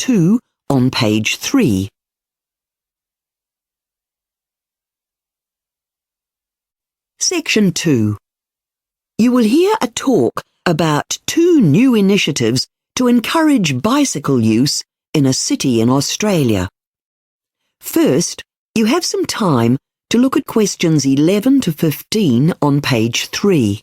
2 on page 3. Section 2. You will hear a talk about 2 new initiatives to encourage bicycle use in a city in Australia. First, you have some time to look at questions 11 to 15 on page 3.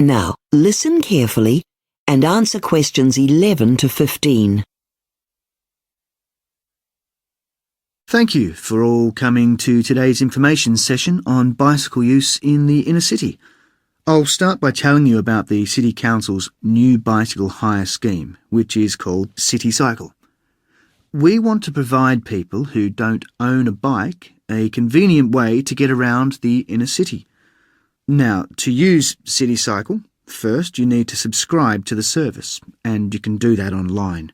Now, listen carefully and answer questions 11 to 15. Thank you for all coming to today's information session on bicycle use in the inner city. I'll start by telling you about the City Council's new bicycle hire scheme, which is called City Cycle. We want to provide people who don't own a bike a convenient way to get around the inner city. Now, to use City Cycle, first you need to subscribe to the service, and you can do that online.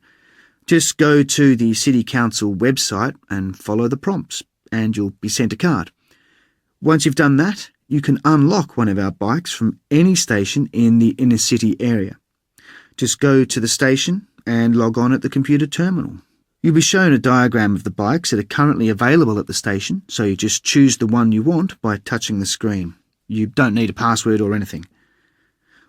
Just go to the City Council website and follow the prompts, and you'll be sent a card. Once you've done that, you can unlock one of our bikes from any station in the inner city area. Just go to the station and log on at the computer terminal. You'll be shown a diagram of the bikes that are currently available at the station, so you just choose the one you want by touching the screen. You don't need a password or anything.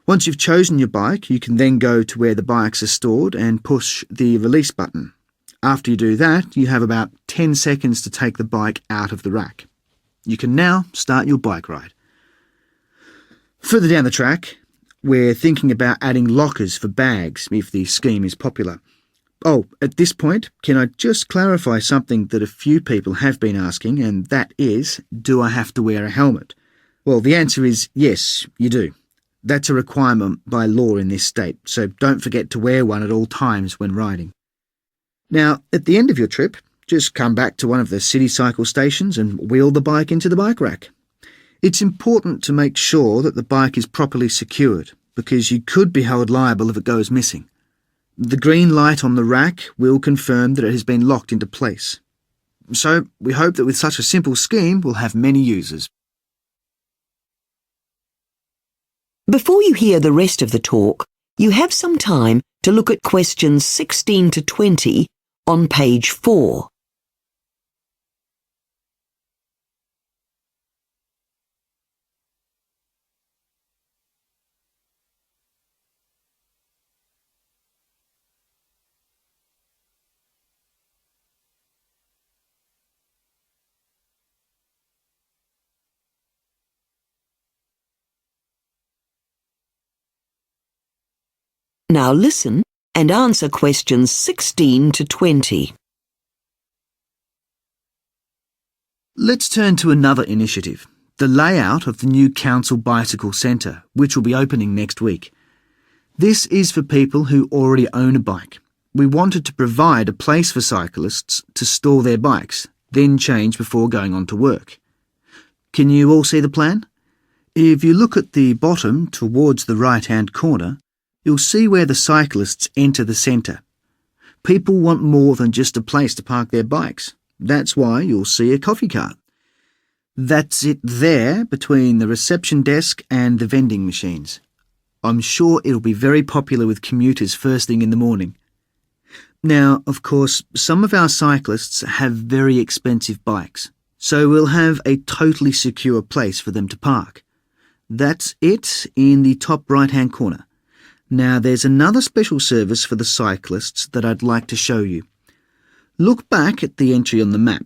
Once you've chosen your bike, you can then go to where the bikes are stored and push the release button. After you do that, you have about 10 seconds to take the bike out of the rack. You can now start your bike ride. Further down the track, we're thinking about adding lockers for bags if the scheme is popular. Oh, at this point, can I just clarify something that a few people have been asking, and that is, do I have to wear a helmet? Well, the answer is yes, you do. That's a requirement by law in this state, so don't forget to wear one at all times when riding. Now, at the end of your trip, just come back to one of the City Cycle stations and wheel the bike into the bike rack. It's important to make sure that the bike is properly secured, because you could be held liable if it goes missing. The green light on the rack will confirm that it has been locked into place. So, we hope that with such a simple scheme, we'll have many users. Before you hear the rest of the talk, you have some time to look at questions 16 to 20 on page 4. Now listen and answer questions 16 to 20. Let's turn to another initiative, the layout of the new Council Bicycle Centre, which will be opening next week. This is for people who already own a bike. We wanted to provide a place for cyclists to store their bikes, then change before going on to work. Can you all see the plan? If you look at the bottom towards the right-hand corner, you'll see where the cyclists enter the centre. People want more than just a place to park their bikes. That's why you'll see a coffee cart. That's it there between the reception desk and the vending machines. I'm sure it'll be very popular with commuters first thing in the morning. Now, of course, some of our cyclists have very expensive bikes, so we'll have a totally secure place for them to park. That's it in the top right-hand corner. Now, there's another special service for the cyclists that I'd like to show you. Look back at the entry on the map.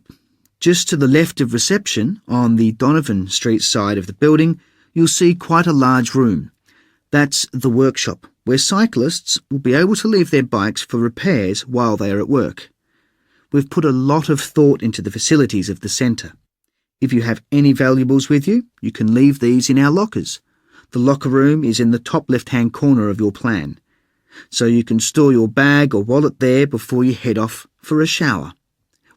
Just to the left of reception, on the Donovan Street side of the building, you'll see quite a large room. That's the workshop, where cyclists will be able to leave their bikes for repairs while they are at work. We've put a lot of thought into the facilities of the centre. If you have any valuables with you, you can leave these in our lockers. The locker room is in the top left-hand corner of your plan, so you can store your bag or wallet there before you head off for a shower.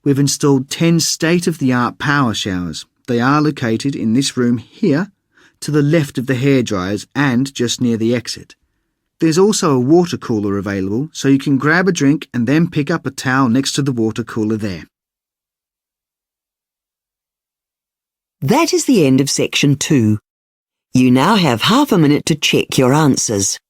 We've installed 10 state-of-the-art power showers, They are located in this room here, to the left of the hairdryers and just near the exit. There's also a water cooler available, so you can grab a drink and then pick up a towel next to the water cooler there. That is the end of section 2. You now have half a minute to check your answers.